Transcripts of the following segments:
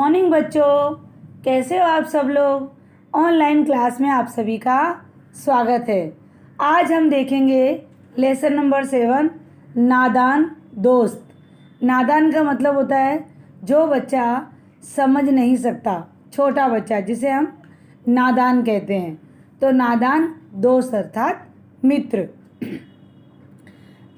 Morning बच्चों, कैसे हो आप सब लोग। ऑनलाइन क्लास में आप सभी का स्वागत है। आज हम देखेंगे लेसन नंबर 7 नादान दोस्त। नादान का मतलब होता है जो बच्चा समझ नहीं सकता, छोटा बच्चा, जिसे हम नादान कहते हैं। तो नादान दोस्त अर्थात मित्र।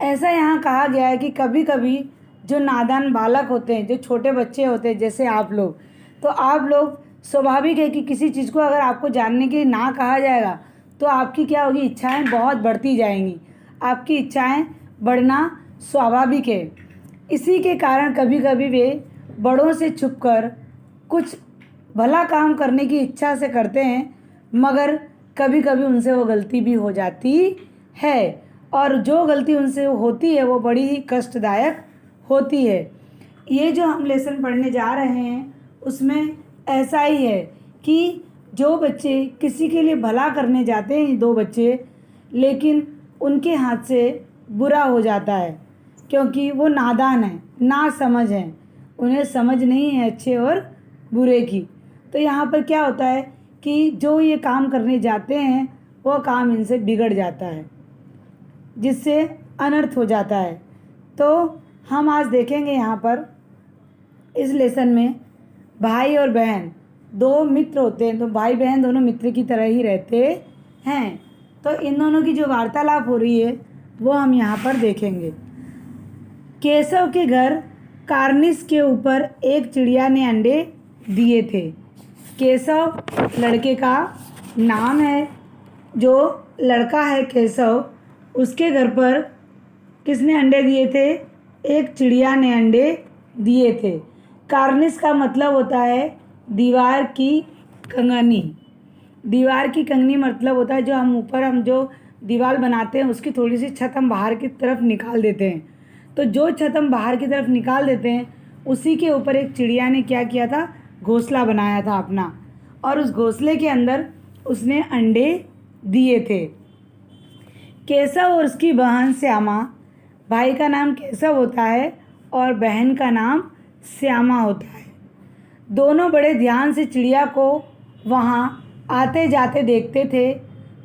ऐसा यहाँ कहा गया है कि कभी कभी जो नादान बालक होते हैं, जो छोटे बच्चे होते हैं, जैसे आप लोग, तो आप लोग स्वाभाविक है कि किसी चीज़ को अगर आपको जानने के लिए ना कहा जाएगा तो आपकी क्या होगी, इच्छाएं बहुत बढ़ती जाएंगी। आपकी इच्छाएं बढ़ना स्वाभाविक है। इसी के कारण कभी कभी वे बड़ों से छुपकर कुछ भला काम करने की इच्छा से करते हैं, मगर कभी कभी उनसे वो गलती भी हो जाती है, और जो गलती उनसे होती है वो बड़ी ही कष्टदायक होती है। ये जो हम लेसन पढ़ने जा रहे हैं उसमें ऐसा ही है कि जो बच्चे किसी के लिए भला करने जाते हैं, दो बच्चे, लेकिन उनके हाथ से बुरा हो जाता है क्योंकि वो नादान है, ना समझ है, उन्हें समझ नहीं है अच्छे और बुरे की। तो यहाँ पर क्या होता है कि जो ये काम करने जाते हैं वो काम इनसे बिगड़ जाता है, जिससे अनर्थ हो जाता है। तो हम आज देखेंगे यहाँ पर इस लेसन में भाई और बहन दो मित्र होते हैं। तो भाई बहन दोनों मित्र की तरह ही रहते हैं। तो इन दोनों की जो वार्तालाप हो रही है वो हम यहाँ पर देखेंगे। केशव के घर कार्निस के ऊपर एक चिड़िया ने अंडे दिए थे। केशव लड़के का नाम है। जो लड़का है केशव, उसके घर पर किसने अंडे दिए थे? एक चिड़िया ने अंडे दिए थे। कार्निस का मतलब होता है दीवार की कंगनी। दीवार की कंगनी मतलब होता है जो हम जो दीवार बनाते हैं उसकी थोड़ी सी छत हम बाहर की तरफ निकाल देते हैं। तो जो छत हम बाहर की तरफ निकाल देते हैं उसी के ऊपर एक चिड़िया ने क्या किया था, घोंसला बनाया था अपना, और उस घोंसले के अंदर उसने अंडे दिए थे। केशव और उसकी बहन श्यामा, भाई का नाम केशव होता है और बहन का नाम श्यामा होता है, दोनों बड़े ध्यान से चिड़िया को वहाँ आते जाते देखते थे।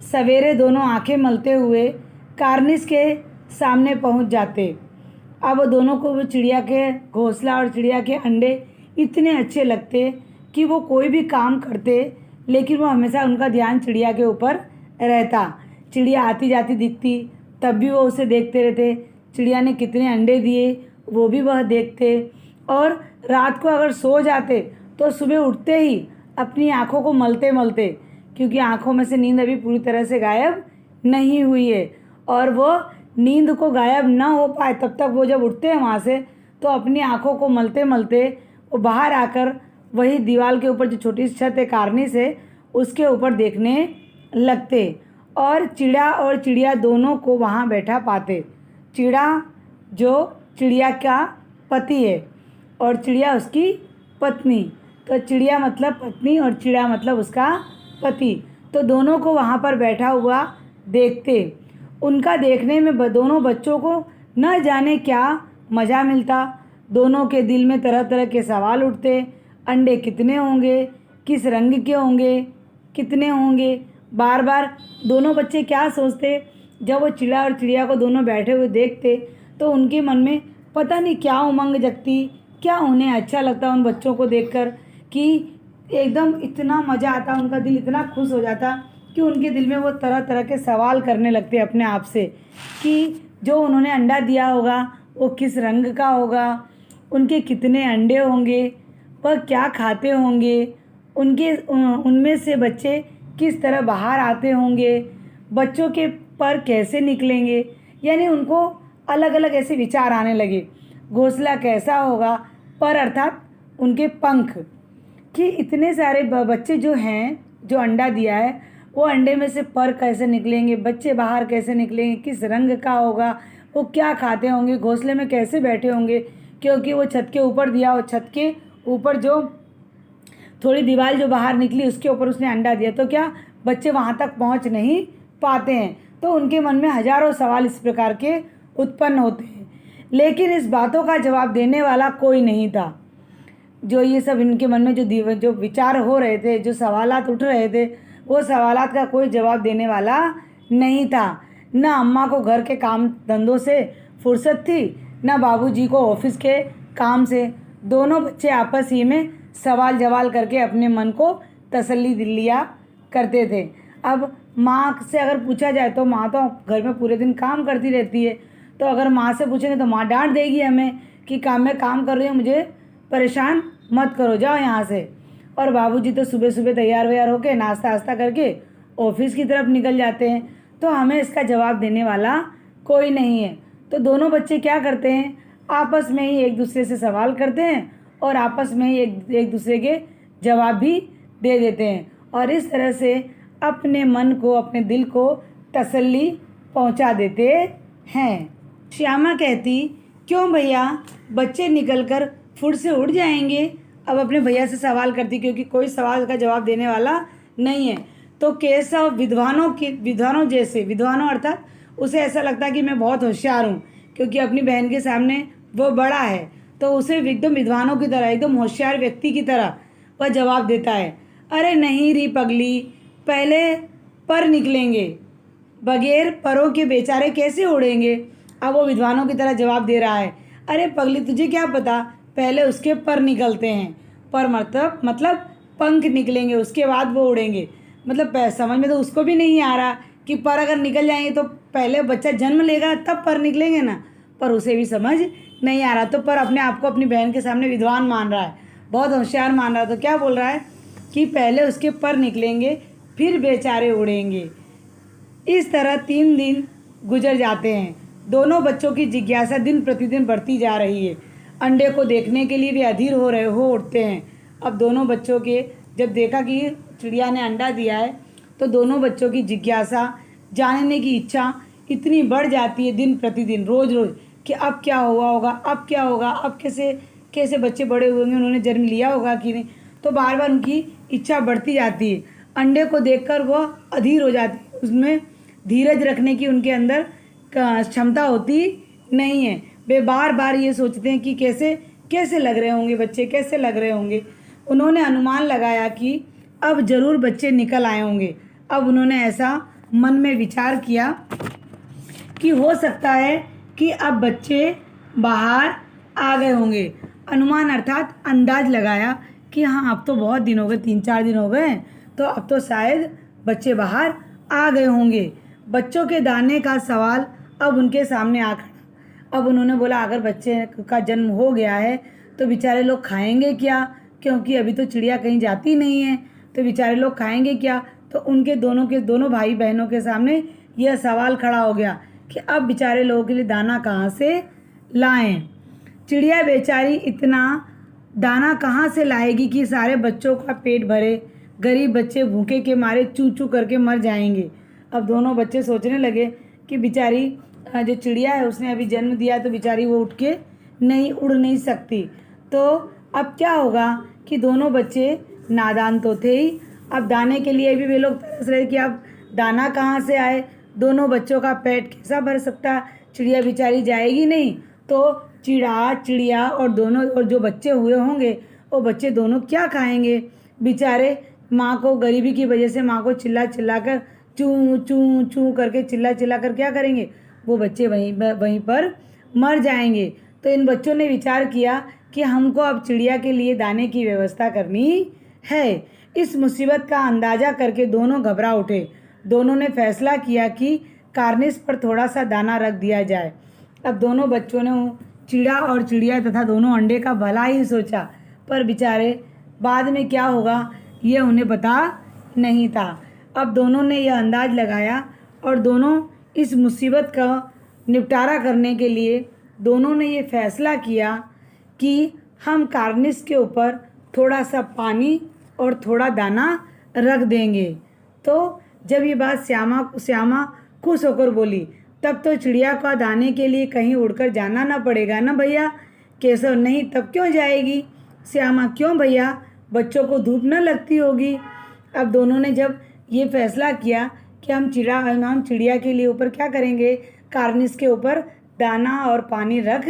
सवेरे दोनों आंखें मलते हुए कार्निस के सामने पहुँच जाते। अब दोनों को वो चिड़िया के घोंसला और चिड़िया के अंडे इतने अच्छे लगते कि वो कोई भी काम करते, लेकिन वो हमेशा उनका ध्यान चिड़िया के ऊपर रहता। चिड़िया आती जाती दिखती तब भी वो उसे देखते रहते। चिड़िया ने कितने अंडे दिए वो भी वह देखते, और रात को अगर सो जाते तो सुबह उठते ही अपनी आँखों को मलते मलते, क्योंकि आँखों में से नींद अभी पूरी तरह से गायब नहीं हुई है, और वो नींद को गायब ना हो पाए तब तक वो जब उठते हैं वहाँ से तो अपनी आँखों को मलते मलते वो बाहर आकर वही दीवार के ऊपर जो छोटी सी छत है कार्निस है उसके ऊपर देखने लगते, और चिड़ा और चिड़िया दोनों को वहाँ बैठा पाते। चिड़ा जो चिड़िया का पति है और चिड़िया उसकी पत्नी, तो चिड़िया मतलब पत्नी और चिड़ा मतलब उसका पति, तो दोनों को वहाँ पर बैठा हुआ देखते। उनका देखने में दोनों बच्चों को न जाने क्या मज़ा मिलता। दोनों के दिल में तरह तरह के सवाल उठते। अंडे कितने होंगे, किस रंग के होंगे, कितने होंगे, बार बार दोनों बच्चे क्या सोचते। जब वो चिड़ा और चिड़िया को दोनों बैठे हुए देखते तो उनके मन में पता नहीं क्या उमंग जगती, क्या उन्हें अच्छा लगता उन बच्चों को देखकर कि एकदम इतना मज़ा आता, उनका दिल इतना खुश हो जाता कि उनके दिल में वो तरह तरह के सवाल करने लगते अपने आप से कि जो उन्होंने अंडा दिया होगा वो किस रंग का होगा, उनके कितने अंडे होंगे, वह क्या खाते होंगे, उनमें से बच्चे किस तरह बाहर आते होंगे, बच्चों के पर कैसे निकलेंगे। यानी उनको अलग अलग ऐसे विचार आने लगे। घोंसला कैसा होगा, पर अर्थात उनके पंख, कि इतने सारे बच्चे जो हैं जो अंडा दिया है वो अंडे में से पर कैसे निकलेंगे, बच्चे बाहर कैसे निकलेंगे, किस रंग का होगा, वो क्या खाते होंगे, घोंसले में कैसे बैठे होंगे, क्योंकि वो छत के ऊपर दिया और छत के ऊपर जो थोड़ी दीवार जो बाहर निकली उसके ऊपर उसने अंडा दिया, तो क्या बच्चे वहाँ तक पहुँच नहीं पाते हैं। तो उनके मन में हजारों सवाल इस प्रकार के उत्पन्न होते हैं, लेकिन इस बातों का जवाब देने वाला कोई नहीं था। जो ये सब इनके मन में जो विचार हो रहे थे, जो सवालात उठ रहे थे, वो सवालात का कोई जवाब देने वाला नहीं था। ना अम्मा को घर के काम धंधों से फुर्सत थी, ना बाबूजी को ऑफिस के काम से। दोनों बच्चे आपस ही में सवाल जवाल करके अपने मन को तसल्ली लिया करते थे। अब माँ से अगर पूछा जाए तो माँ तो घर में पूरे दिन काम करती रहती है, तो अगर माँ से पूछेंगे तो माँ डांट देगी हमें कि मैं काम कर रही हूँ, मुझे परेशान मत करो, जाओ यहाँ से। और बाबूजी तो सुबह सुबह तैयार व्यार होके नाश्ता वास्ता करके ऑफिस की तरफ निकल जाते हैं, तो हमें इसका जवाब देने वाला कोई नहीं है। तो दोनों बच्चे क्या करते हैं, आपस में ही एक दूसरे से सवाल करते हैं और आपस में ही एक दूसरे के जवाब भी दे देते हैं, और इस तरह से अपने मन को, अपने दिल को तसल्ली पहुंचा देते हैं। श्यामा कहती, क्यों भैया, बच्चे निकलकर फुट से उड़ जाएंगे। अब अपने भैया से सवाल करती, क्योंकि कोई सवाल का जवाब देने वाला नहीं है। तो केशव विद्वानों अर्थात उसे ऐसा लगता है कि मैं बहुत होशियार हूँ, क्योंकि अपनी बहन के सामने वो बड़ा है, तो उसे एकदम विद्वानों की तरह, एकदम होशियार व्यक्ति की तरह वह जवाब देता है। अरे नहीं री पगली, पहले पर निकलेंगे, बगैर परों के बेचारे कैसे उड़ेंगे। अब वो विद्वानों की तरह जवाब दे रहा है, अरे पगली तुझे क्या पता, पहले उसके पर निकलते हैं। पर मतलब पंख निकलेंगे, उसके बाद वो उड़ेंगे। मतलब समझ में तो उसको भी नहीं आ रहा कि पर अगर निकल जाएंगे तो पहले बच्चा जन्म लेगा तब पर निकलेंगे ना, पर उसे भी समझ नहीं आ रहा। तो पर अपने आप को अपनी बहन के सामने विद्वान मान रहा है, बहुत होशियार मान रहा है। तो क्या बोल रहा है कि पहले उसके पर निकलेंगे फिर बेचारे उड़ेंगे। इस तरह 3 दिन गुजर जाते हैं। दोनों बच्चों की जिज्ञासा दिन प्रतिदिन बढ़ती जा रही है। अंडे को देखने के लिए वे अधीर हो उठते हैं। अब दोनों बच्चों के जब देखा कि चिड़िया ने अंडा दिया है, तो दोनों बच्चों की जिज्ञासा, जानने की इच्छा इतनी बढ़ जाती है दिन प्रतिदिन, रोज़ रोज़, कि अब क्या हुआ होगा, अब क्या होगा, अब कैसे बच्चे बड़े हुए होंगे, उन्होंने जन्म लिया होगा कि नहीं। तो बार बार उनकी इच्छा बढ़ती जाती है। अंडे को देखकर वह अधीर हो जाती है, उसमें धीरज रखने की उनके अंदर क्षमता होती नहीं है। वे बार बार ये सोचते हैं कि कैसे लग रहे होंगे बच्चे, कैसे लग रहे होंगे। उन्होंने अनुमान लगाया कि अब ज़रूर बच्चे निकल आए होंगे। अब उन्होंने ऐसा मन में विचार किया कि हो सकता है कि अब बच्चे बाहर आ गए होंगे। अनुमान अर्थात अंदाज लगाया कि हाँ, अब तो बहुत दिन हो गए, 3-4 दिन हो गए, तो अब तो शायद बच्चे बाहर आ गए होंगे। बच्चों के दाने का सवाल अब उनके सामने आ खड़ा। अब उन्होंने बोला, अगर बच्चे का जन्म हो गया है तो बेचारे लोग खाएंगे क्या, क्योंकि अभी तो चिड़िया कहीं जाती नहीं है, तो बेचारे लोग खाएंगे क्या। तो उनके दोनों भाई बहनों के सामने यह सवाल खड़ा हो गया कि अब बेचारे लोगों के लिए दाना कहाँ से लाएं। चिड़िया बेचारी इतना दाना कहाँ से लाएगी कि सारे बच्चों का पेट भरे। गरीब बच्चे भूखे के मारे चू चू करके मर जाएंगे। अब दोनों बच्चे सोचने लगे कि बेचारी जो चिड़िया है उसने अभी जन्म दिया, तो बेचारी वो उठ के नहीं उड़ नहीं सकती। तो अब क्या होगा कि दोनों बच्चे नादान तो थे ही, अब दाने के लिए भी वे लोग तरस रहे कि अब दाना कहाँ से आए। दोनों बच्चों का पेट कैसा भर सकता, चिड़िया बेचारी जाएगी नहीं। तो चिड़िया और जो बच्चे हुए होंगे वो बच्चे दोनों क्या खाएंगे। बेचारे माँ को, गरीबी की वजह से माँ को चिल्ला कर चू चू चू करके चिल्ला कर क्या करेंगे, वो बच्चे वहीं पर मर जाएंगे। तो इन बच्चों ने विचार किया कि हमको अब चिड़िया के लिए दाने की व्यवस्था करनी है। इस मुसीबत का अंदाज़ा करके दोनों घबरा उठे। दोनों ने फैसला किया कि कार्निस पर थोड़ा सा दाना रख दिया जाए। अब दोनों बच्चों ने चिड़ा और चिड़िया तथा दोनों अंडे का भला ही सोचा, पर बेचारे बाद में क्या होगा ये उन्हें पता नहीं था। अब दोनों ने यह अंदाज लगाया और दोनों इस मुसीबत का निपटारा करने के लिए दोनों ने ये फैसला किया कि हम कार्निस के ऊपर थोड़ा सा पानी और थोड़ा दाना रख देंगे। तो जब ये बात श्यामा खुश होकर बोली, तब तो चिड़िया का दाने के लिए कहीं उड़कर जाना ना पड़ेगा ना भैया। केशव, नहीं तब क्यों जाएगी। श्यामा, क्यों भैया, बच्चों को धूप न लगती होगी। अब दोनों ने जब ये फैसला किया कि हम चिड़िया के लिए ऊपर क्या करेंगे, कार्निस के ऊपर दाना और पानी रख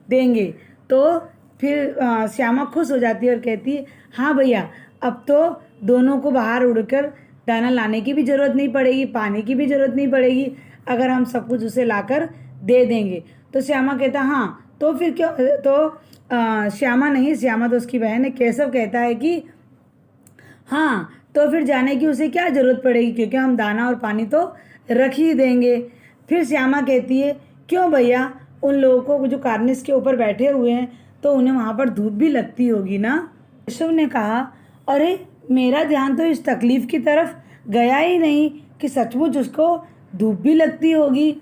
देंगे, तो फिर श्यामा खुश हो जाती है और कहती है हाँ भैया, अब तो दोनों को बाहर उड़कर दाना लाने की भी ज़रूरत नहीं पड़ेगी, पानी की भी ज़रूरत नहीं पड़ेगी, अगर हम सब कुछ उसे लाकर दे देंगे। तो श्यामा कहता हाँ, तो फिर क्यों, तो श्यामा नहीं, श्यामा तो उसकी बहन है, केशव कहता है कि हाँ, तो फिर जाने की उसे क्या ज़रूरत पड़ेगी, क्योंकि हम दाना और पानी तो रख ही देंगे। फिर श्यामा कहती है क्यों भैया, उन लोगों को जो कार्निस के ऊपर बैठे हुए हैं तो उन्हें वहाँ पर धूप भी लगती होगी ना। केशव ने कहा अरे मेरा ध्यान तो इस तकलीफ़ की तरफ गया ही नहीं कि सचमुच उसको धूप भी लगती होगी।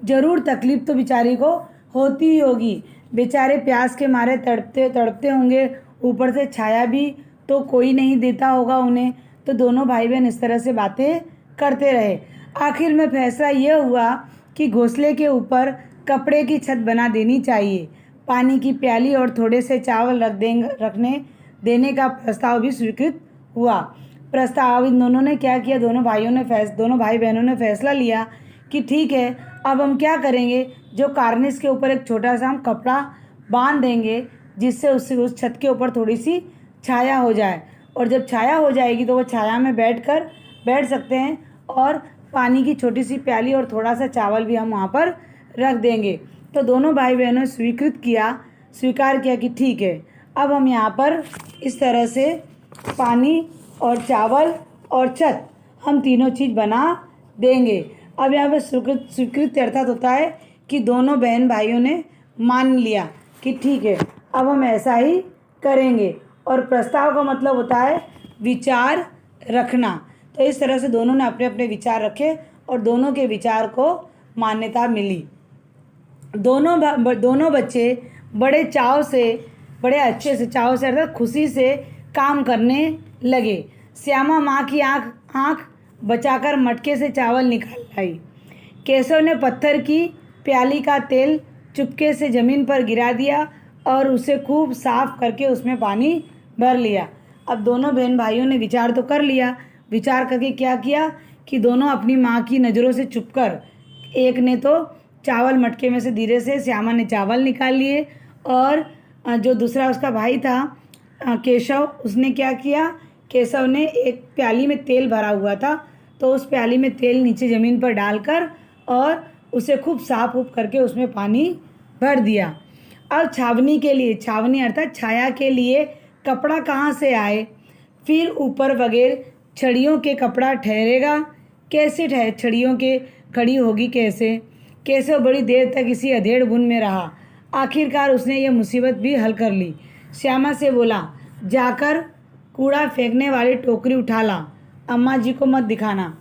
ज़रूर तकलीफ़ तो बेचारी को होती ही होगी, बेचारे प्यास के मारे तड़पते तड़पते होंगे, ऊपर से छाया भी तो कोई नहीं देता होगा उन्हें। तो दोनों भाई बहन इस तरह से बातें करते रहे। आखिर में फैसला यह हुआ कि घोंसले के ऊपर कपड़े की छत बना देनी चाहिए, पानी की प्याली और थोड़े से चावल रखने देने का प्रस्ताव भी स्वीकृत हुआ। प्रस्ताव इन दोनों ने क्या किया, दोनों भाई बहनों ने फैसला लिया कि ठीक है, अब हम क्या करेंगे, जो कार्निस के ऊपर एक छोटा सा हम कपड़ा बांध देंगे जिससे उस छत के ऊपर थोड़ी सी छाया हो जाए, और जब छाया हो जाएगी तो वो छाया में बैठ सकते हैं, और पानी की छोटी सी प्याली और थोड़ा सा चावल भी हम वहाँ पर रख देंगे। तो दोनों भाई बहनों ने स्वीकार किया कि ठीक है, अब हम यहाँ पर इस तरह से पानी और चावल और छत हम तीनों चीज़ बना देंगे। अब यहाँ पर स्वीकृत अर्थात होता है कि दोनों बहन भाइयों ने मान लिया कि ठीक है, अब हम ऐसा ही करेंगे, और प्रस्ताव का मतलब होता है विचार रखना। तो इस तरह से दोनों ने अपने अपने विचार रखे और दोनों के विचार को मान्यता मिली। दोनों बच्चे बड़े अच्छे से चाव से अर्थात खुशी से काम करने लगे। श्यामा माँ की आँख बचाकर मटके से चावल निकाल लाई। केशव ने पत्थर की प्याली का तेल चुपके से ज़मीन पर गिरा दिया और उसे खूब साफ करके उसमें पानी भर लिया। अब दोनों बहन भाइयों ने विचार तो कर लिया, विचार करके क्या किया कि दोनों अपनी माँ की नज़रों से छुपकर, एक ने तो चावल मटके में से धीरे से, श्यामा ने चावल निकाल लिए, और जो दूसरा उसका भाई था केशव, उसने क्या किया, केशव ने एक प्याली में तेल भरा हुआ था तो उस प्याली में तेल नीचे ज़मीन पर डालकर और उसे खूब साफ करके उसमें पानी भर दिया। अब छावनी अर्थात छाया के लिए कपड़ा कहाँ से आए, फिर ऊपर वगैरह छड़ियों के कपड़ा ठहरेगा कैसे, छड़ियों के खड़ी होगी कैसे बड़ी देर तक इसी अधेड़ बुन में रहा। आखिरकार उसने ये मुसीबत भी हल कर ली। श्यामा से बोला जाकर कूड़ा फेंकने वाली टोकरी उठा ला, अम्मा जी को मत दिखाना।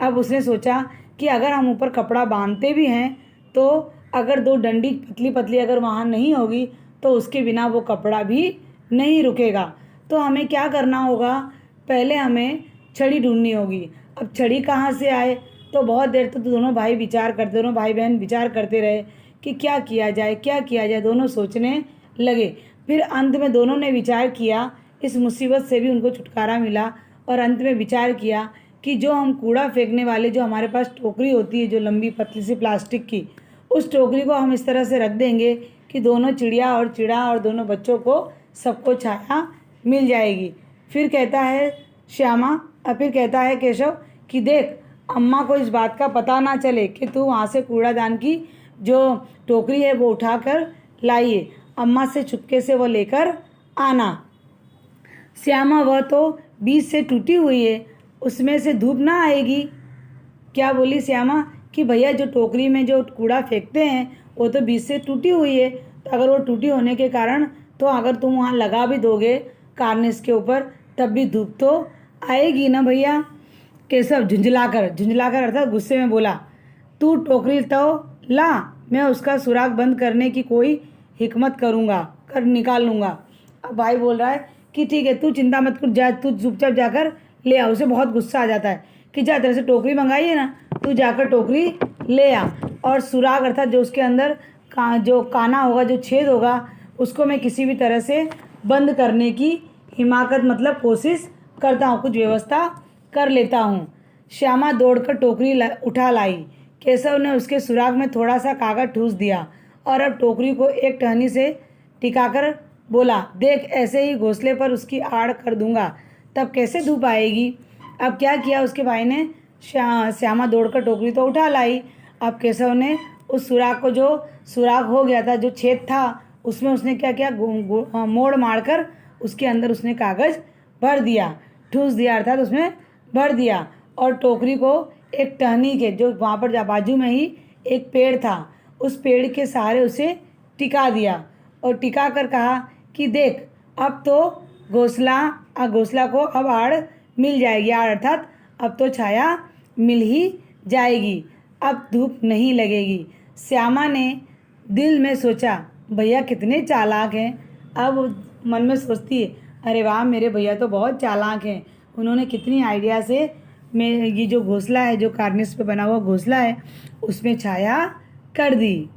अब उसने सोचा कि अगर हम ऊपर कपड़ा बांधते भी हैं तो अगर दो डंडी पतली पतली अगर वहाँ नहीं होगी तो उसके बिना वो कपड़ा भी नहीं रुकेगा। तो हमें क्या करना होगा, पहले हमें छड़ी ढूंढनी होगी। अब छड़ी कहाँ से आए, तो बहुत देर तक तो दोनों भाई बहन विचार करते रहे कि क्या किया जाए। दोनों सोचने लगे। फिर अंत में दोनों ने विचार किया, इस मुसीबत से भी उनको छुटकारा मिला, और अंत में विचार किया कि जो हम कूड़ा फेंकने वाले जो हमारे पास टोकरी होती है, जो लंबी पतली सी प्लास्टिक की, उस टोकरी को हम इस तरह से रख देंगे कि दोनों चिड़िया और दोनों बच्चों को सबको छाया मिल जाएगी। फिर कहता है केशव कि देख, अम्मा को इस बात का पता ना चले कि तू वहाँ से कूड़ादान की जो टोकरी है वो उठाकर लाइए, अम्मा से चुपके से वो लेकर आना। श्यामा वह तो बीच से टूटी हुई है, उसमें से धूप ना आएगी। क्या बोली श्यामा कि भैया जो टोकरी में जो कूड़ा फेंकते हैं वो तो बीच से टूटी हुई है, तो अगर वो टूटी होने के कारण तो अगर तुम वहाँ लगा भी दोगे कार्निस के ऊपर तब भी धूप तो आएगी ना भैया। केशव झुंझलाकर अर्थात गुस्से में बोला, तू टोकरी तो ला, मैं उसका सुराग बंद करने की कोई हिकमत निकाल लूँगा। अब भाई बोल रहा है कि ठीक है, तू चिंता मत कर, जा तू चुपचाप जाकर ले आ। उसे बहुत गुस्सा आ जाता है कि जा, तेरे से टोकरी मंगाई है ना, तू जाकर टोकरी ले आ, और सुराग अर्थात जो उसके अंदर जो काना होगा, जो छेद होगा, उसको मैं किसी भी तरह से बंद करने की हिमाकत मतलब कोशिश करता हूँ, कुछ व्यवस्था कर लेता हूँ। श्यामा दौड़कर टोकरी उठा लाई। केशव ने उसके सुराग में थोड़ा सा कागज ठूस दिया और अब टोकरी को एक टहनी से टिकाकर बोला, देख ऐसे ही घोंसले पर उसकी आड़ कर दूंगा, तब कैसे धूप आएगी। अब क्या किया उसके भाई ने, श्यामा दौड़कर टोकरी तो उठा लाई। अब केशव ने उस सुराख को, जो सुराख हो गया था, जो छेद था, उसमें उसने क्या किया, मोड़ मारकर उसके अंदर उसने कागज़ भर दिया, ठूस दिया, अर्थात उसमें भर दिया। और टोकरी को एक टहनी के, जो वहाँ पर बाजू में ही एक पेड़ था, उस पेड़ के सहारे उसे टिका दिया और टिका कर कहा कि देख अब तो घोंसला को अब आड़ मिल जाएगी, आड़ अर्थात अब तो छाया मिल ही जाएगी, अब धूप नहीं लगेगी। श्यामा ने दिल में सोचा, भैया कितने चालाक हैं। अब मन में सोचती है, अरे वाह मेरे भैया तो बहुत चालाक हैं, उन्होंने कितनी आइडिया से मैं ये जो घोंसला है, जो कार्निस पे बना हुआ घोंसला है, उसमें छाया कर दी।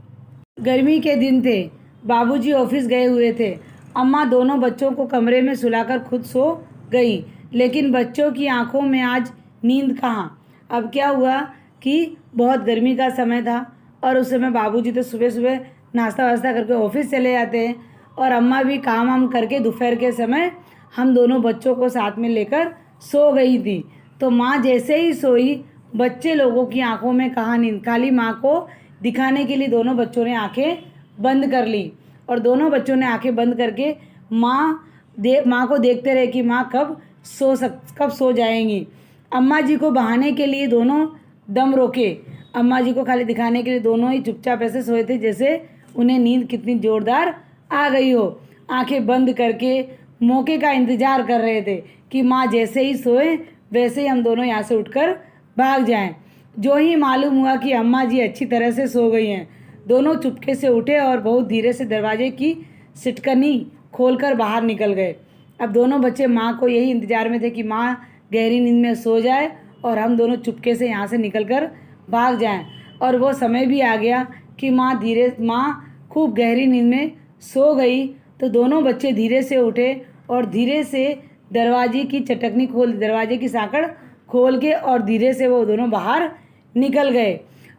गर्मी के दिन थे, बाबूजी ऑफिस गए हुए थे। अम्मा दोनों बच्चों को कमरे में सुलाकर खुद सो गई, लेकिन बच्चों की आंखों में आज नींद कहाँ। अब क्या हुआ कि बहुत गर्मी का समय था और उस समय बाबूजी तो सुबह सुबह नाश्ता वास्ता करके ऑफिस चले जाते हैं और अम्मा भी काम वाम करके दोपहर के समय हम दोनों बच्चों को साथ में लेकर सो गई थी। तो माँ जैसे ही सोई, बच्चे लोगों की आंखों में कहाँ नींद, खाली माँ को दिखाने के लिए दोनों बच्चों ने आंखें बंद कर ली और दोनों बच्चों ने आंखें बंद करके माँ को देखते रहे कि माँ कब सो जाएंगी। अम्मा जी को बहाने के लिए दोनों दम रोके, अम्मा जी को खाली दिखाने के लिए दोनों ही चुपचाप ऐसे सोए थे जैसे उन्हें नींद कितनी ज़ोरदार आ गई हो। आंखें बंद करके मौके का इंतज़ार कर रहे थे कि माँ जैसे ही सोए वैसे ही हम दोनों यहाँ से उठकर भाग जाएं। जो ही मालूम हुआ कि अम्मा जी अच्छी तरह से सो गई हैं, दोनों चुपके से उठे और बहुत धीरे से दरवाजे की सिटकनी खोलकर बाहर निकल गए। अब दोनों बच्चे माँ को यही इंतज़ार में थे कि माँ गहरी नींद में सो जाए और हम दोनों चुपके से यहाँ से निकलकर भाग जाएं। और वो समय भी आ गया कि माँ खूब गहरी नींद में सो गई। तो दोनों बच्चे धीरे से उठे और धीरे से दरवाजे की साकड़ खोल के और धीरे से वो दोनों बाहर निकल गए।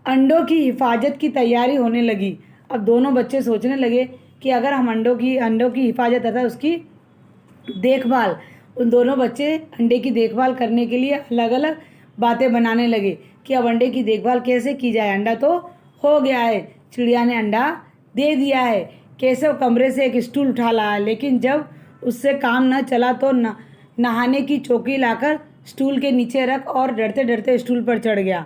अंडों की हिफाजत की तैयारी होने लगी। अब दोनों बच्चे सोचने लगे कि अगर हम अंडों की हिफाजत तथा उसकी देखभाल, उन दोनों बच्चे अंडे की देखभाल करने के लिए अलग अलग बातें बनाने लगे कि अब अंडे की देखभाल कैसे की जाए। अंडा तो हो गया है, चिड़िया ने अंडा दे दिया है। केशव कमरे से एक स्टूल उठा लाया, लेकिन जब उससे काम न चला तो नहाने की चौकी लाकर स्टूल के नीचे रख और डरते डरते स्टूल पर चढ़ गया।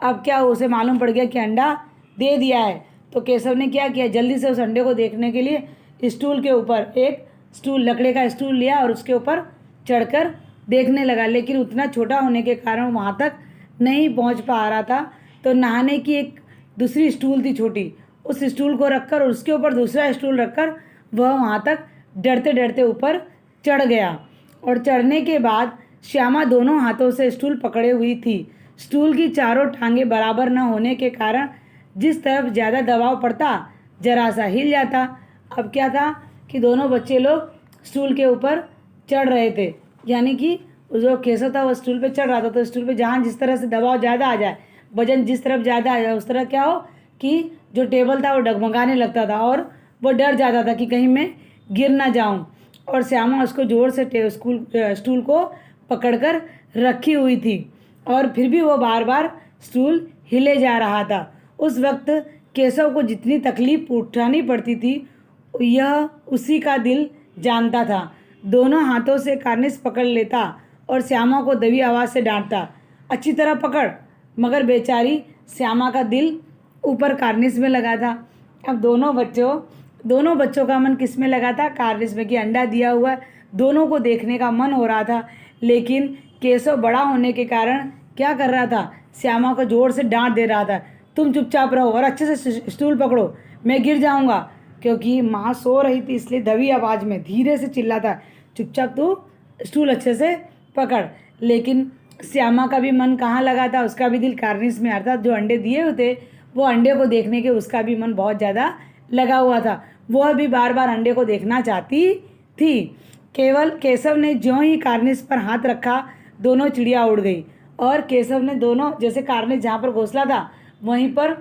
अब क्या उसे मालूम पड़ गया कि अंडा दे दिया है। तो केशव ने क्या किया, जल्दी से उस अंडे को देखने के लिए स्टूल के ऊपर एक लकड़े का स्टूल लिया और उसके ऊपर चढ़कर देखने लगा, लेकिन उतना छोटा होने के कारण वहाँ तक नहीं पहुँच पा रहा था। तो नहाने की एक दूसरी स्टूल थी छोटी, उस स्टूल को रखकर और उसके ऊपर दूसरा स्टूल रखकर वह वहाँ तक डरते डरते ऊपर चढ़ गया। और चढ़ने के बाद श्यामा दोनों हाथों से स्टूल पकड़े हुई थी। स्टूल की चारों टांगें बराबर न होने के कारण जिस तरफ ज़्यादा दबाव पड़ता जरा सा हिल जाता। अब क्या था कि दोनों बच्चे लोग स्टूल के ऊपर चढ़ रहे थे, यानी कि जो केशव था वो स्टूल पे चढ़ रहा था। तो स्टूल पे जहाँ जिस तरह से दबाव ज़्यादा आ जाए, वजन जिस तरफ ज़्यादा आ जाए, उस तरह क्या हो कि जो टेबल था वो डगमगाने लगता था और वो डर जाता था कि कहीं मैं गिर ना जाऊं। और श्यामा उसको जोर से स्टूल को पकड़कर रखी हुई थी और फिर भी वो बार बार स्टूल हिले जा रहा था। उस वक्त केशव को जितनी तकलीफ उठानी पड़ती थी यह उसी का दिल जानता था। दोनों हाथों से कार्निस पकड़ लेता और श्यामा को दबी आवाज़ से डांटता, अच्छी तरह पकड़। मगर बेचारी श्यामा का दिल ऊपर कार्निस में लगा था। अब दोनों बच्चों का मन किस में लगा था, कार्निस में, कि अंडा दिया हुआ दोनों को देखने का मन हो रहा था। लेकिन केशव बड़ा होने के कारण क्या कर रहा था, श्यामा को जोर से डांट दे रहा था, तुम चुपचाप रहो और अच्छे से स्टूल पकड़ो, मैं गिर जाऊंगा। क्योंकि माँ सो रही थी इसलिए दबी आवाज़ में धीरे से चिल्लाता, चुपचाप तू स्टूल अच्छे से पकड़। लेकिन श्यामा का भी मन कहाँ लगा था, उसका भी दिल कार्निस में, अर्थात जो अंडे दिए हुए थे वो अंडे को देखने के उसका भी मन बहुत ज़्यादा लगा हुआ था। वह भी बार बार अंडे को देखना चाहती थी। केवल केशव ने ज्यों ही कार्निस पर हाथ रखा दोनों चिड़िया उड़ गई और केशव ने दोनों, जैसे कार्निस जहाँ पर घोंसला था वहीं पर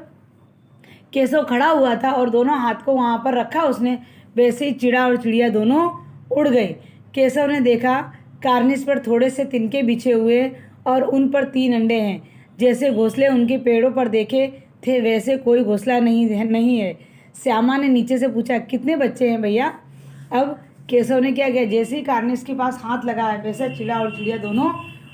केशव खड़ा हुआ था और दोनों हाथ को वहाँ पर रखा उसने, वैसे ही चिड़ा और चिड़िया दोनों उड़ गए। केशव ने देखा कार्निस पर थोड़े से तिनके बिछे हुए और उन पर 3 अंडे हैं। जैसे घोंसले उनके पेड़ों पर देखे थे वैसे कोई घोंसला नहीं है। श्यामा ने नीचे से पूछा, कितने बच्चे हैं भैया? अब केशव ने क्या किया, जैसे ही कार्निस के पास हाथ लगाया वैसे चिड़ा और चिड़िया दोनों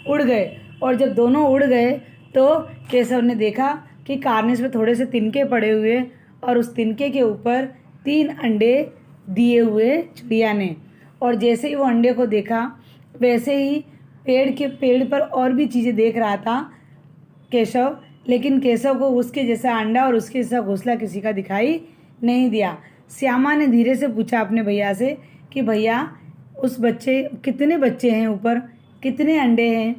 उड़ गए। और जब दोनों उड़ गए तो केशव ने देखा कि कार्निस में थोड़े से तिनके पड़े हुए और उस तिनके के ऊपर 3 अंडे दिए हुए चिड़िया ने। और जैसे ही वो अंडे को देखा वैसे ही पेड़ पर और भी चीज़ें देख रहा था केशव, लेकिन केशव को उसके जैसा अंडा और उसके जैसा घोंसला किसी का दिखाई नहीं दिया। श्यामा ने धीरे से पूछा अपने भैया से कि भैया कितने बच्चे हैं, ऊपर कितने अंडे हैं?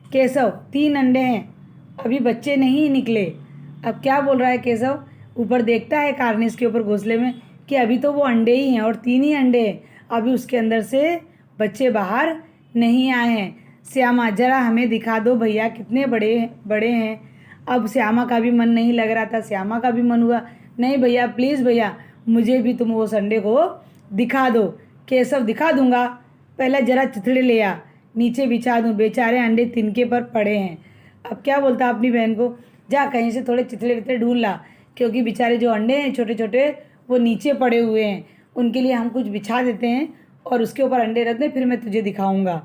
केशव, 3 अंडे हैं, अभी बच्चे नहीं निकले। अब क्या बोल रहा है केशव? ऊपर देखता है कार्निस के ऊपर घोंसले में कि अभी तो वो अंडे ही हैं और 3 ही अंडे हैं, अभी उसके अंदर से बच्चे बाहर नहीं आए हैं। श्यामा, जरा हमें दिखा दो भैया कितने बड़े बड़े हैं। अब श्यामा का भी मन नहीं लग रहा था, श्यामा का भी मन हुआ, नहीं भैया प्लीज़ भैया मुझे भी तुम उस अंडे को दिखा दो। केशव, दिखा दूंगा, पहले ज़रा चिथड़े ले आ, नीचे बिछा दूँ, बेचारे अंडे तिनके पर पड़े हैं। अब क्या बोलता अपनी बहन को, जा कहीं से थोड़े चिथड़े विथड़े ढूंढ ला, क्योंकि बेचारे जो अंडे हैं छोटे छोटे वो नीचे पड़े हुए हैं, उनके लिए हम कुछ बिछा देते हैं और उसके ऊपर अंडे रख दे, फिर मैं तुझे दिखाऊंगा।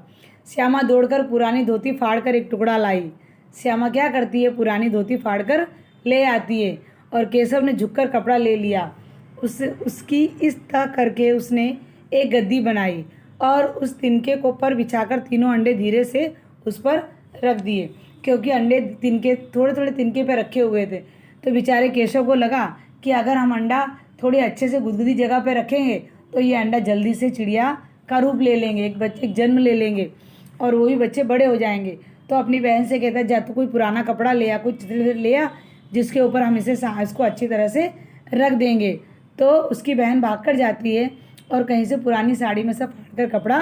श्यामा दौड़कर पुरानी धोती फाड़कर एक टुकड़ा लाई। श्यामा क्या करती है, पुरानी धोती फाड़कर ले आती है और केशव ने झुककर कपड़ा ले लिया। उसकी इस तरह करके उसने एक गद्दी बनाई और उस तिनके को पर बिछाकर तीनों अंडे धीरे से उस पर रख दिए। क्योंकि अंडे तिनके थोड़े थोड़े तिनके पे रखे हुए थे तो बेचारे केशव को लगा कि अगर हम अंडा थोड़ी अच्छे से गुदगुदी जगह पे रखेंगे तो ये अंडा जल्दी से चिड़िया का रूप ले लेंगे, एक जन्म ले लेंगे और वो भी बच्चे बड़े हो जाएंगे। तो अपनी बहन से कहता है, जा तो कोई पुराना कपड़ा ले आ, कुछ ले आ जिसके ऊपर हम इसको अच्छी तरह से रख देंगे। तो उसकी बहन भागकर जाती है और कहीं से पुरानी साड़ी में से फाड़कर कपड़ा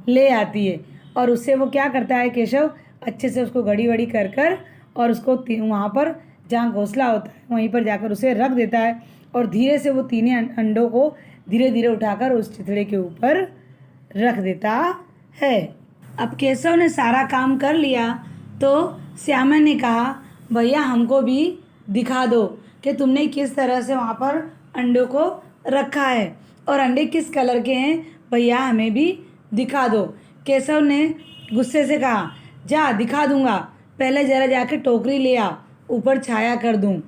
ले आती है और उससे वो क्या करता है केशव, अच्छे से उसको घड़ी वड़ी कर और उसको वहाँ पर जहाँ घोंसला होता है वहीं पर जाकर उसे रख देता है और धीरे से वो 3 अंडों को धीरे धीरे उठाकर उस चिथड़े के ऊपर रख देता है। अब केशव ने सारा काम कर लिया तो श्यामा ने कहा, भैया हमको भी दिखा दो कि तुमने किस तरह से वहाँ पर अंडों को रखा है और अंडे किस कलर के हैं, भैया हमें भी दिखा दो। केशव ने गुस्से से कहा, जा दिखा दूंगा, पहले ज़रा जाके टोकरी ले आ, ऊपर छाया कर दूं।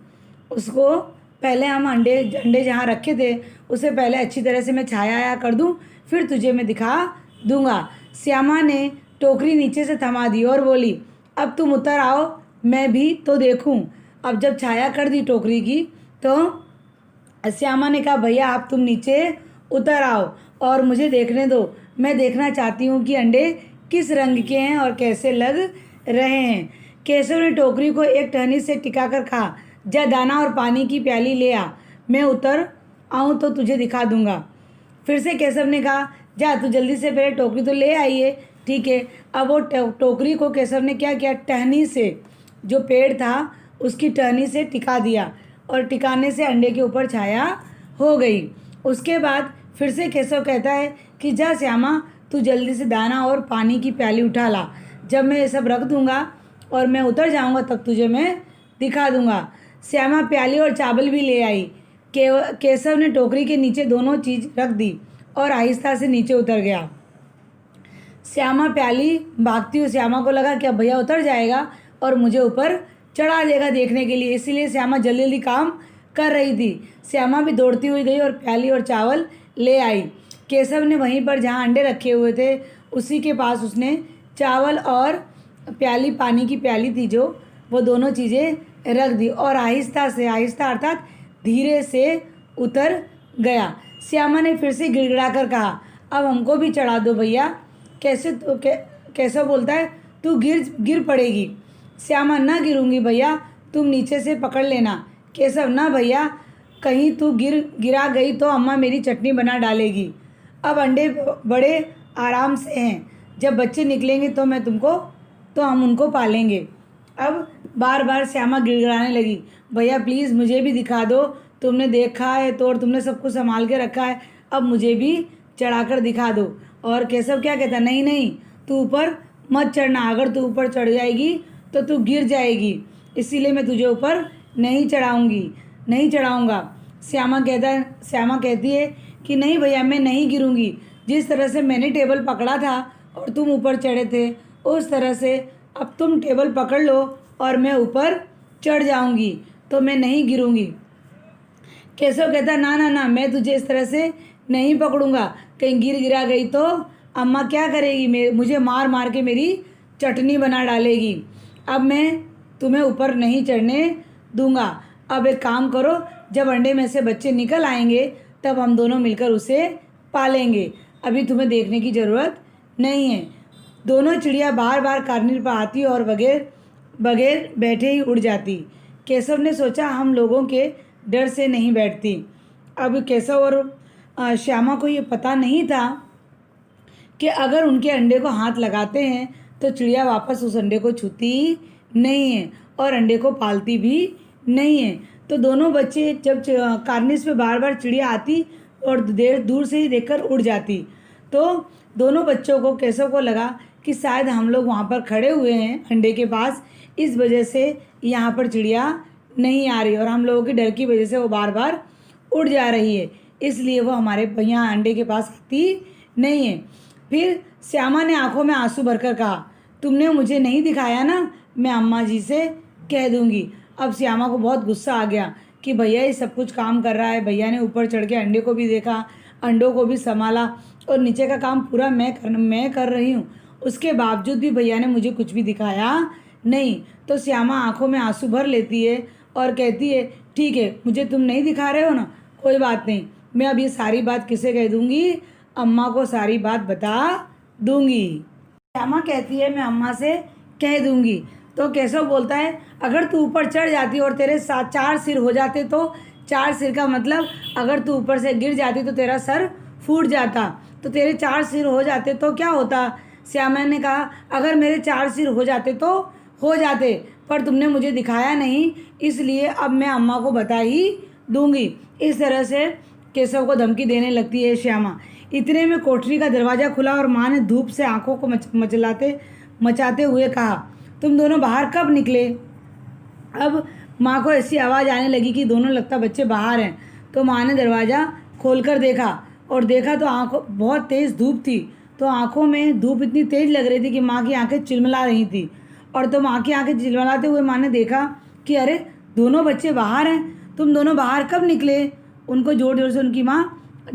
उसको पहले हम अंडे जहाँ रखे थे उसे पहले अच्छी तरह से मैं छाया कर दूं, फिर तुझे मैं दिखा दूंगा। श्यामा ने टोकरी नीचे से थमा दी और बोली, अब तुम उतर आओ, मैं भी तो देखूं। अब जब छाया कर दी टोकरी की तो श्यामा ने कहा, भैया आप तुम नीचे उतर आओ और मुझे देखने दो, मैं देखना चाहती हूँ कि अंडे किस रंग के हैं और कैसे लग रहे हैं। केशव ने टोकरी को एक टहनी से टिकाकर कहा, जा दाना और पानी की प्याली ले आ, मैं उतर आऊँ तो तुझे दिखा दूंगा। फिर से केशव ने कहा, जा तू जल्दी से पहले टोकरी तो ले आई है, ठीक है। अब वो टोकरी को केशव ने क्या किया, टहनी से, जो पेड़ था उसकी टहनी से टिका दिया और टिकाने से अंडे के ऊपर छाया हो गई। उसके बाद फिर से केशव कहता है कि जा श्यामा तू जल्दी से दाना और पानी की प्याली उठा ला, जब मैं ये सब रख दूंगा और मैं उतर जाऊंगा तब तुझे मैं दिखा दूंगा। श्यामा प्याली और चावल भी ले आई। केशव ने टोकरी के नीचे दोनों चीज़ रख दी और आहिस्ता से नीचे उतर गया। श्यामा प्याली भागती हुई, श्यामा को लगा कि अब भैया उतर जाएगा और मुझे ऊपर चढ़ा देगा देखने के लिए, इसीलिए श्यामा जल्दी जल्दी काम कर रही थी। श्यामा भी दौड़ती हुई गई और प्याली और चावल ले आई। केशव ने वहीं पर जहाँ अंडे रखे हुए थे उसी के पास उसने चावल और प्याली, पानी की प्याली थी जो, वो दोनों चीज़ें रख दी और आहिस्ता अर्थात धीरे से उतर गया। श्यामा ने फिर से गिड़गिड़ा कर कहा, अब हमको भी चढ़ा दो भैया। कैसा बोलता है, तू गिर पड़ेगी। श्यामा, ना गिरूंगी भैया, तुम नीचे से पकड़ लेना। केशव, ना भैया, कहीं तू गिरा गई तो अम्मा मेरी चटनी बना डालेगी। अब अंडे बड़े आराम से हैं, जब बच्चे निकलेंगे तो हम उनको पालेंगे। अब बार बार श्यामा गिड़गिड़ाने लगी, भैया प्लीज़ मुझे भी दिखा दो, तुमने देखा है तो और तुमने सब कुछ संभाल के रखा है, अब मुझे भी चढ़ाकर दिखा दो। और केशव क्या कहता, नहीं नहीं तू ऊपर मत चढ़ना, अगर तू ऊपर चढ़ जाएगी तो तू गिर जाएगी, इसीलिए मैं तुझे ऊपर नहीं चढ़ाऊँगा। श्यामा कहती है कि नहीं भैया मैं नहीं गिरूँगी, जिस तरह से मैंने टेबल पकड़ा था और तुम ऊपर चढ़े थे उस तरह से अब तुम टेबल पकड़ लो और मैं ऊपर चढ़ जाऊँगी, तो मैं नहीं गिरूँगी। केशव कहता ना ना ना, मैं तुझे इस तरह से नहीं पकड़ूंगा, कहीं गिरा गई तो अम्मा क्या करेगी, मुझे मार मार के मेरी चटनी बना डालेगी। अब मैं तुम्हें ऊपर नहीं चढ़ने दूंगा। अब एक काम करो, जब अंडे में से बच्चे निकल आएंगे तब हम दोनों मिलकर उसे पालेंगे, अभी तुम्हें देखने की ज़रूरत नहीं है। दोनों चिड़िया बार बार कार्निल पर आती और बगैर बैठे ही उड़ जाती। केशव ने सोचा हम लोगों के डर से नहीं बैठती। अब केशव और श्यामा को ये पता नहीं था कि अगर उनके अंडे को हाथ लगाते हैं तो चिड़िया वापस उस अंडे को छूती नहीं है और अंडे को पालती भी नहीं है। तो दोनों बच्चे जब कार्निस पे बार बार चिड़िया आती और दूर से ही देखकर उड़ जाती, तो दोनों बच्चों को, केशव को लगा कि शायद हम लोग वहाँ पर खड़े हुए हैं अंडे के पास, इस वजह से यहाँ पर चिड़िया नहीं आ रही और हम लोगों के डर की वजह से वो बार बार उड़ जा रही है, इसलिए वो हमारे यहाँ अंडे के पास आती नहीं है। फिर श्यामा ने आंखों में आंसू भरकर कहा, तुमने मुझे नहीं दिखाया ना, मैं अम्मा जी से कह दूंगी। अब श्यामा को बहुत गुस्सा आ गया कि भैया ये सब कुछ काम कर रहा है, भैया ने ऊपर चढ़ के अंडे को भी देखा, अंडों को भी संभाला और नीचे का काम पूरा मैं कर रही हूँ, उसके बावजूद भी भैया ने मुझे कुछ भी दिखाया नहीं। तो श्यामा आंखों में आंसू भर लेती है और कहती है ठीक है, मुझे तुम नहीं दिखा रहे हो ना, कोई बात नहीं, मैं अब ये सारी बात किसे कह दूँगी, अम्मा को सारी बात बता दूँगी। श्यामा कहती है मैं अम्मा से कह दूँगी। तो केशव बोलता है अगर तू ऊपर चढ़ जाती और तेरे साथ 4 सिर हो जाते, तो 4 सिर का मतलब अगर तू ऊपर से गिर जाती तो तेरा सर फूट जाता, तो तेरे 4 सिर हो जाते तो क्या होता। श्यामा ने कहा अगर मेरे 4 सिर हो जाते तो हो जाते, पर तुमने मुझे दिखाया नहीं, इसलिए अब मैं अम्मा को बता ही दूंगी। इस तरह से केशव को धमकी देने लगती है श्यामा। इतने में कोठरी का दरवाज़ा खुला और माँ ने धूप से आंखों को मचाते हुए कहा, तुम दोनों बाहर कब निकले। अब माँ को ऐसी आवाज़ आने लगी कि दोनों लगता बच्चे बाहर हैं। तो माँ ने दरवाज़ा खोलकर देखा तो आंखों बहुत तेज़ धूप थी, तो आंखों में धूप इतनी तेज़ लग रही थी कि माँ की आंखें चिलमिला रही थी। और तो माँ की आंखें चिलमिलाते हुए माँ ने देखा कि अरे दोनों बच्चे बाहर हैं, तुम दोनों बाहर कब निकले। उनको ज़ोर ज़ोर से उनकी माँ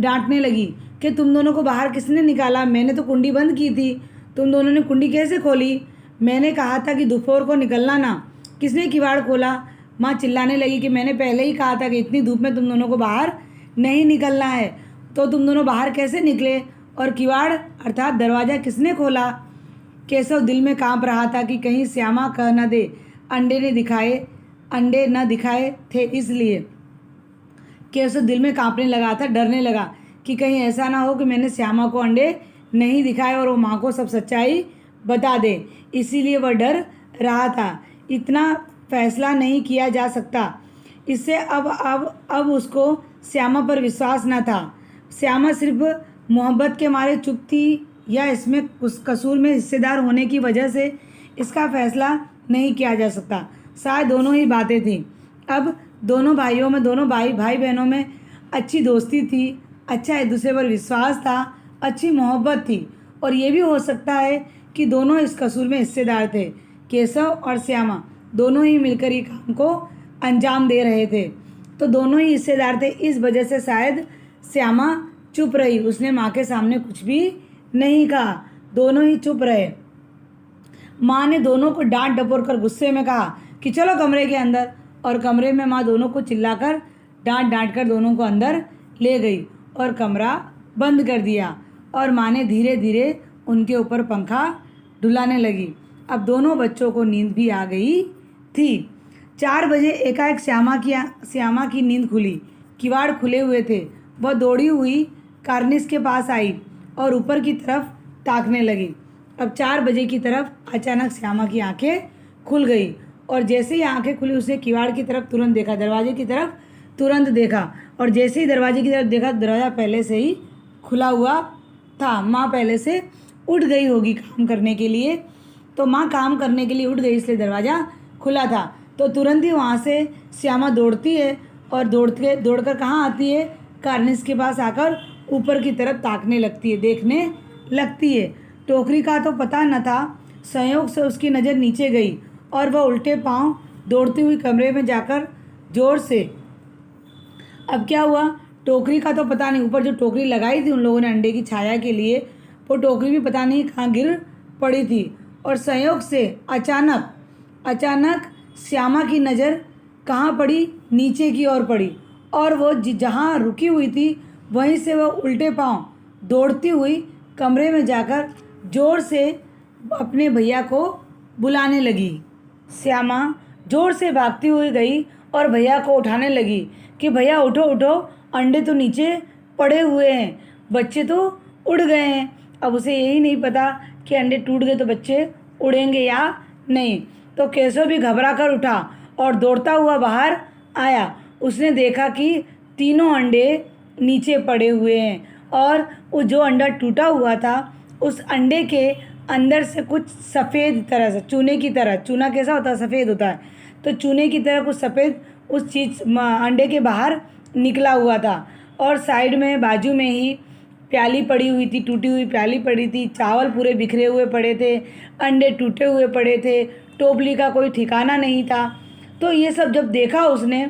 डांटने लगी कि तुम दोनों को बाहर किसने निकाला, मैंने तो कुंडी बंद की थी, तुम दोनों ने कुंडी कैसे खोली, मैंने कहा था कि दोपहर को निकलना ना, किसने किवाड़ खोला। माँ चिल्लाने लगी कि मैंने पहले ही कहा था कि इतनी धूप में तुम दोनों को बाहर नहीं निकलना है, तो तुम दोनों बाहर कैसे निकले और किवाड़ अर्थात दरवाज़ा किसने खोला। केशव दिल में कांप रहा था कि कहीं श्यामा कह न दे अंडे न दिखाए थे, इसलिए केशव दिल में कांपने लगा था, डरने लगा कि कहीं ऐसा ना हो कि मैंने श्यामा को अंडे नहीं दिखाए और वो माँ को सब सच्चाई बता दे, इसीलिए वह डर रहा था। इतना फैसला नहीं किया जा सकता इससे। अब उसको श्यामा पर विश्वास न था। श्यामा सिर्फ मोहब्बत के मारे चुप थी या इसमें उस कसूर में हिस्सेदार होने की वजह से, इसका फैसला नहीं किया जा सकता। शायद दोनों ही बातें थी। अब दोनों भाइयों में, दोनों भाई बहनों में अच्छी दोस्ती थी, अच्छा एक दूसरे पर विश्वास था, अच्छी मोहब्बत थी, और ये भी हो सकता है कि दोनों इस कसूर में हिस्सेदार थे। केशव और श्यामा दोनों ही मिलकर ये काम को अंजाम दे रहे थे, तो दोनों ही हिस्सेदार थे। इस वजह से शायद श्यामा चुप रही, उसने माँ के सामने कुछ भी नहीं कहा, दोनों ही चुप रहे। माँ ने दोनों को डांट डपोर कर गुस्से में कहा कि चलो कमरे के अंदर, और कमरे में माँ दोनों को चिल्लाकर डांट कर दोनों को अंदर ले गई और कमरा बंद कर दिया, और माँ ने धीरे धीरे उनके ऊपर पंखा डुलाने लगी। अब दोनों बच्चों को नींद भी आ गई थी। 4 बजे एकाएक श्यामा की नींद खुली, किवाड़ खुले हुए थे। वह दौड़ी हुई कार्निस के पास आई और ऊपर की तरफ ताकने लगी। अब 4 बजे की तरफ अचानक श्यामा की आंखें खुल गई, और जैसे ही आंखें खुली उसने किवाड़ की तरफ तुरंत देखा, दरवाजे की तरफ तुरंत देखा। और जैसे ही दरवाजे की तरफ देखा, दरवाज़ा पहले से ही खुला हुआ था। माँ पहले से उठ गई होगी काम करने के लिए, तो माँ काम करने के लिए उठ गई, इसलिए दरवाज़ा खुला था। तो तुरंत ही वहाँ से श्यामा दौड़ती है और दौड़कर कहाँ आती है, कार्निस के पास आकर ऊपर की तरफ ताकने लगती है, देखने लगती है। टोकरी का तो पता न था, संयोग से उसकी नज़र नीचे गई और वह उल्टे पांव दौड़ती हुई कमरे में जाकर जोर से, अब क्या हुआ, टोकरी का तो पता नहीं, ऊपर जो टोकरी लगाई थी उन लोगों ने अंडे की छाया के लिए, वो टोकरी भी पता नहीं कहाँ गिर पड़ी थी। और संयोग से अचानक श्यामा की नज़र कहाँ पड़ी, नीचे की ओर पड़ी, और वो जहाँ रुकी हुई थी वहीं से वह उल्टे पांव दौड़ती हुई कमरे में जाकर जोर से अपने भैया को बुलाने लगी। श्यामा जोर से भागती हुई गई और भैया को उठाने लगी कि भैया उठो उठो, अंडे तो नीचे पड़े हुए हैं, बच्चे तो उड़ गए हैं। अब उसे यही नहीं पता कि अंडे टूट गए तो बच्चे उड़ेंगे या नहीं। तो केशव भी घबरा कर उठा और दौड़ता हुआ बाहर आया। उसने देखा कि तीनों अंडे नीचे पड़े हुए हैं और वो जो अंडा टूटा हुआ था उस अंडे के अंदर से कुछ सफ़ेद तरह से, चूने की तरह, चूना कैसा होता है, सफ़ेद होता है, तो चूने की तरह कुछ सफ़ेद उस चीज़ अंडे के बाहर निकला हुआ था। और साइड में बाजू में ही प्याली पड़ी हुई थी, टूटी हुई प्याली पड़ी थी, चावल पूरे बिखरे हुए पड़े थे, अंडे टूटे हुए पड़े थे, टोपली का कोई ठिकाना नहीं था। तो ये सब जब देखा उसने,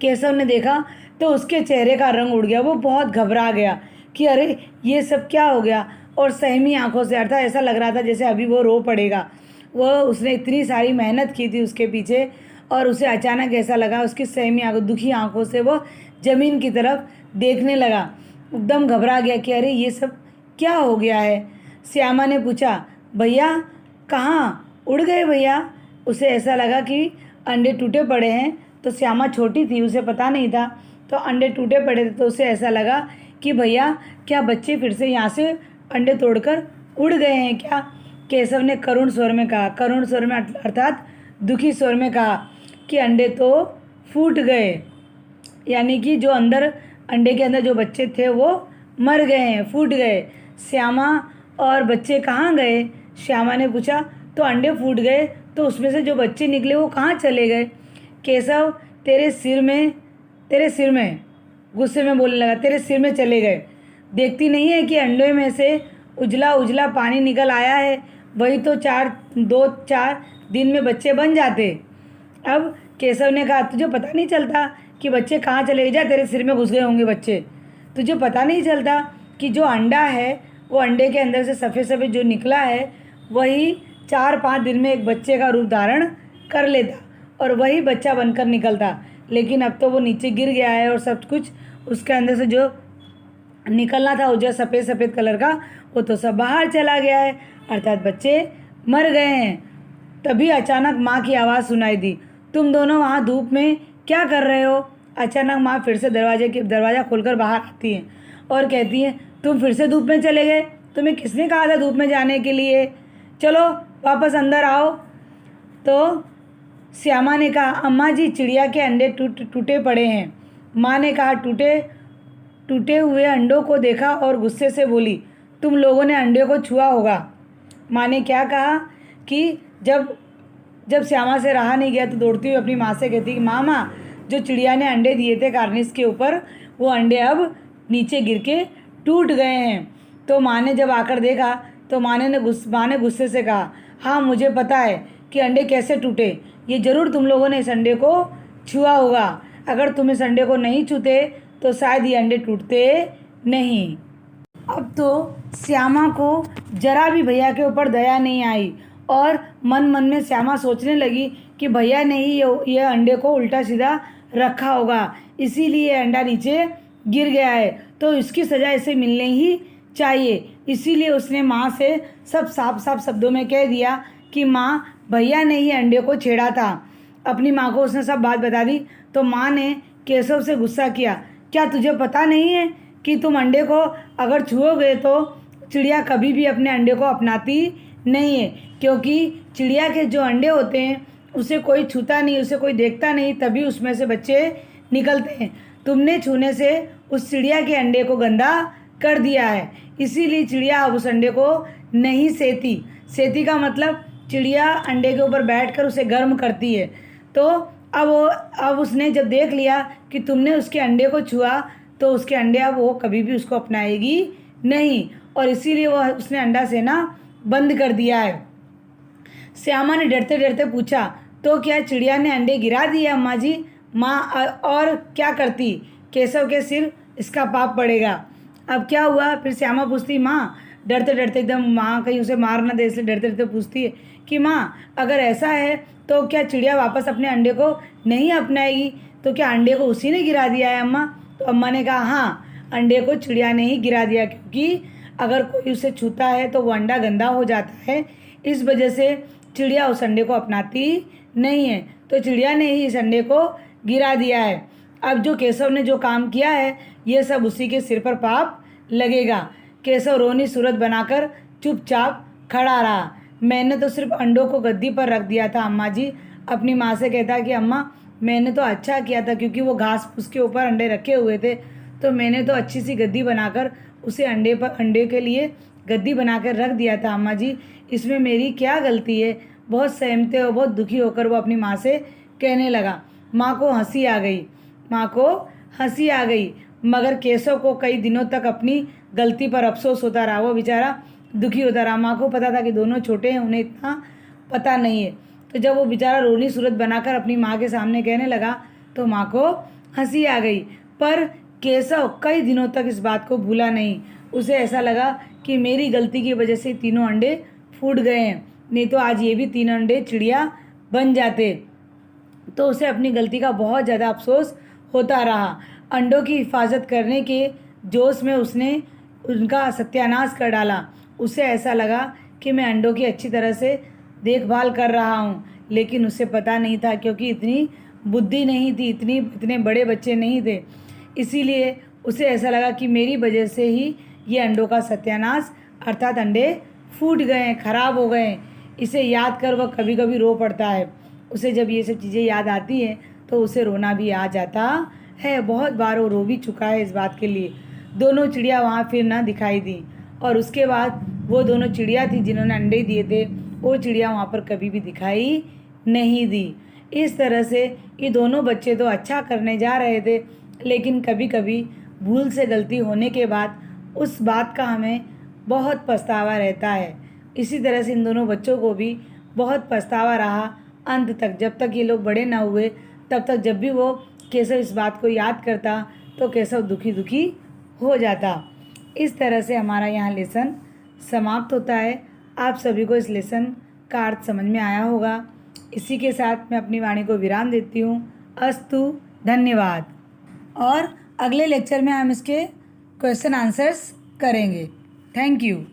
केशव ने देखा, तो उसके चेहरे का रंग उड़ गया। वो बहुत घबरा गया कि अरे ये सब क्या हो गया, और सहमी आंखों से, अर्थात ऐसा लग रहा था जैसे अभी वो रो पड़ेगा। उसने इतनी सारी मेहनत की थी उसके पीछे, और उसे अचानक ऐसा लगा, उसकी सहमी आंखों, दुखी आंखों से वो ज़मीन की तरफ देखने लगा। एकदम घबरा गया कि अरे ये सब क्या हो गया है। श्यामा ने पूछा, भैया कहाँ उड़ गए भैया? उसे ऐसा लगा कि अंडे टूटे पड़े हैं, तो श्यामा छोटी थी, उसे पता नहीं था, तो अंडे टूटे पड़े थे, तो उसे ऐसा लगा कि भैया क्या बच्चे फिर से यहाँ से अंडे तोड़कर उड़ गए हैं क्या? केशव ने करुण स्वर में कहा, करुण स्वर में अर्थात दुखी स्वर में कहा कि अंडे तो फूट गए, यानी कि जो अंदर अंडे के अंदर जो बच्चे थे वो मर गए हैं, फूट गए। श्यामा, और बच्चे कहाँ गए? श्यामा ने पूछा। तो अंडे फूट गए, तो उसमें से जो बच्चे निकले वो कहाँ चले गए? केशव तेरे सिर में गुस्से में बोलने लगा, तेरे सिर में चले गए। देखती नहीं है कि अंडे में से उजला उजला पानी निकल आया है, वही तो 2-4 दिन में बच्चे बन जाते। अब केशव ने कहा, तुझे पता नहीं चलता कि बच्चे कहाँ चले गए? जा, तेरे सिर में घुस गए होंगे बच्चे, तुझे पता नहीं चलता कि जो अंडा है वो अंडे के अंदर से सफ़ेद सफ़ेद जो निकला है वही 4-5 दिन में एक बच्चे का रूप धारण कर लेता और वही बच्चा बनकर निकलता। लेकिन अब तो वो नीचे गिर गया है और सब कुछ उसके अंदर से जो निकलना था वो जो सफ़ेद सफ़ेद कलर का, वो तो सब बाहर चला गया है, अर्थात बच्चे मर गए हैं। तभी अचानक माँ की आवाज़ सुनाई दी, तुम दोनों वहाँ धूप में क्या कर रहे हो? अचानक माँ फिर से दरवाज़ा खोलकर बाहर आती हैं और कहती हैं, तुम फिर से धूप में चले गए? तुम्हें किसने कहा था धूप में जाने के लिए? चलो वापस अंदर आओ। तो श्यामा ने कहा, अम्मा जी चिड़िया के अंडे टूटे पड़े हैं। माँ ने कहा, टूटे हुए अंडों को देखा और गुस्से से बोली, तुम लोगों ने अंडे को छुआ होगा। माँ ने क्या कहा कि जब श्यामा से रहा नहीं गया तो दौड़ती हुई अपनी माँ से कहती कि माँ, जो चिड़िया ने अंडे दिए थे कार्निस के ऊपर, वो अंडे अब नीचे गिर के टूट गए हैं। तो माँ ने जब आकर देखा तो माँ ने गुस्से से कहा, हाँ मुझे पता है कि अंडे कैसे टूटे, ये ज़रूर तुम लोगों ने इस अंडे को छुआ होगा। अगर तुम इस अंडे को नहीं छूते तो शायद ये अंडे टूटते नहीं। अब तो श्यामा को जरा भी भैया के ऊपर दया नहीं आई और मन मन में श्यामा सोचने लगी कि भैया ने ही ये अंडे को उल्टा सीधा रखा होगा, इसीलिए अंडा नीचे गिर गया है, तो इसकी सज़ा इसे मिलनी ही चाहिए। इसीलिए उसने माँ से सब साफ साफ शब्दों में कह दिया कि माँ, भैया ने ही अंडे को छेड़ा था। अपनी माँ को उसने सब बात बता दी। तो माँ ने केशव से गुस्सा किया, क्या तुझे पता नहीं है कि तुम अंडे को अगर छुओगे तो चिड़िया कभी भी अपने अंडे को अपनाती नहीं है, क्योंकि चिड़िया के जो अंडे होते हैं उसे कोई छूता नहीं, उसे कोई देखता नहीं, तभी उसमें से बच्चे निकलते हैं। तुमने छूने से उस चिड़िया के अंडे को गंदा कर दिया है, इसीलिए चिड़िया अब उस अंडे को नहीं सेती। सेती का मतलब चिड़िया अंडे के ऊपर बैठकर उसे गर्म करती है। तो अब उसने जब देख लिया कि तुमने उसके अंडे को छुआ, तो उसके अंडे अब वो कभी भी उसको अपनाएगी नहीं, और इसीलिए वो उसने अंडा सेना बंद कर दिया है। श्यामा ने डरते डरते पूछा, तो क्या चिड़िया ने अंडे गिरा दिए अम्मा जी? माँ और क्या करती? केशव के सिर इसका पाप पड़ेगा। अब क्या हुआ? फिर श्यामा पूछती, माँ डरते डरते एकदम, माँ कहीं उसे मार ना दे इसलिए डरते डरते पूछती है कि माँ अगर ऐसा है तो क्या चिड़िया वापस अपने अंडे को नहीं अपनाएगी? तो क्या अंडे को उसी ने गिरा दिया है अम्मा? तो अम्मा ने कहा, हाँ अंडे को चिड़िया ने ही गिरा दिया, क्योंकि अगर कोई उसे छूता है तो वो अंडा गंदा हो जाता है, इस वजह से चिड़िया उस अंडे को अपनाती नहीं है। तो चिड़िया ने ही इस अंडे को गिरा दिया है। अब जो केशव ने जो काम किया है ये सब उसी के सिर पर पाप लगेगा। केशव रोनी सूरत बनाकर चुपचाप खड़ा रहा। मैंने तो सिर्फ अंडों को गद्दी पर रख दिया था अम्मा जी। अपनी माँ से कहता कि अम्मा मैंने तो अच्छा किया था, क्योंकि वो घास फूस के ऊपर अंडे रखे हुए थे, तो मैंने तो अच्छी सी गद्दी बनाकर उसे अंडे के लिए गद्दी बनाकर रख दिया था अम्मा जी, इसमें मेरी क्या गलती है? बहुत सहमते और बहुत दुखी होकर वो अपनी माँ से कहने लगा। माँ को हंसी आ गई, मगर केशव को कई दिनों तक अपनी गलती पर अफसोस होता रहा। वो बेचारा दुखी होता रहा। माँ को पता था कि दोनों छोटे हैं, उन्हें इतना पता नहीं है। तो जब वो बेचारा रोनी सूरत बनाकर अपनी माँ के सामने कहने लगा तो माँ को हंसी आ गई। पर केशव कई दिनों तक इस बात को भूला नहीं। उसे ऐसा लगा कि मेरी गलती की वजह से तीनों अंडे फूट गए हैं, नहीं तो आज ये भी 3 अंडे चिड़िया बन जाते। तो उसे अपनी गलती का बहुत ज़्यादा अफसोस होता रहा। अंडों की हिफाजत करने के जोश में उसने उनका सत्यानाश कर डाला। उसे ऐसा लगा कि मैं अंडों की अच्छी तरह से देखभाल कर रहा हूँ, लेकिन उसे पता नहीं था, क्योंकि इतनी बुद्धि नहीं थी, इतने बड़े बच्चे नहीं थे, इसीलिए उसे ऐसा लगा कि मेरी वजह से ही ये अंडों का सत्यानाश, अर्थात अंडे फूट गए हैं, ख़राब हो गए हैं। इसे याद कर वह कभी कभी रो पड़ता है। उसे जब ये सब चीज़ें याद आती हैं तो उसे रोना भी आ जाता है। बहुत बार वो रो भी चुका है इस बात के लिए। दोनों चिड़िया वहाँ फिर ना दिखाई दी, और उसके बाद वो दोनों चिड़िया थी जिन्होंने अंडे दिए थे, वो चिड़िया वहाँ पर कभी भी दिखाई नहीं दी। इस तरह से ये दोनों बच्चे तो अच्छा करने जा रहे थे, लेकिन कभी कभी भूल से गलती होने के बाद उस बात का हमें बहुत पछतावा रहता है। इसी तरह से इन दोनों बच्चों को भी बहुत पछतावा रहा अंत तक, जब तक ये लोग बड़े ना हुए। तब तक जब भी वो केशव इस बात को याद करता तो केशव दुखी दुखी हो जाता। इस तरह से हमारा यहाँ लेसन समाप्त होता है। आप सभी को इस लेसन का अर्थ समझ में आया होगा। इसी के साथ मैं अपनी वाणी को विराम देती हूँ। अस्तु, धन्यवाद। और अगले लेक्चर में हम इसके क्वेश्चन आंसर्स करेंगे। Thank you.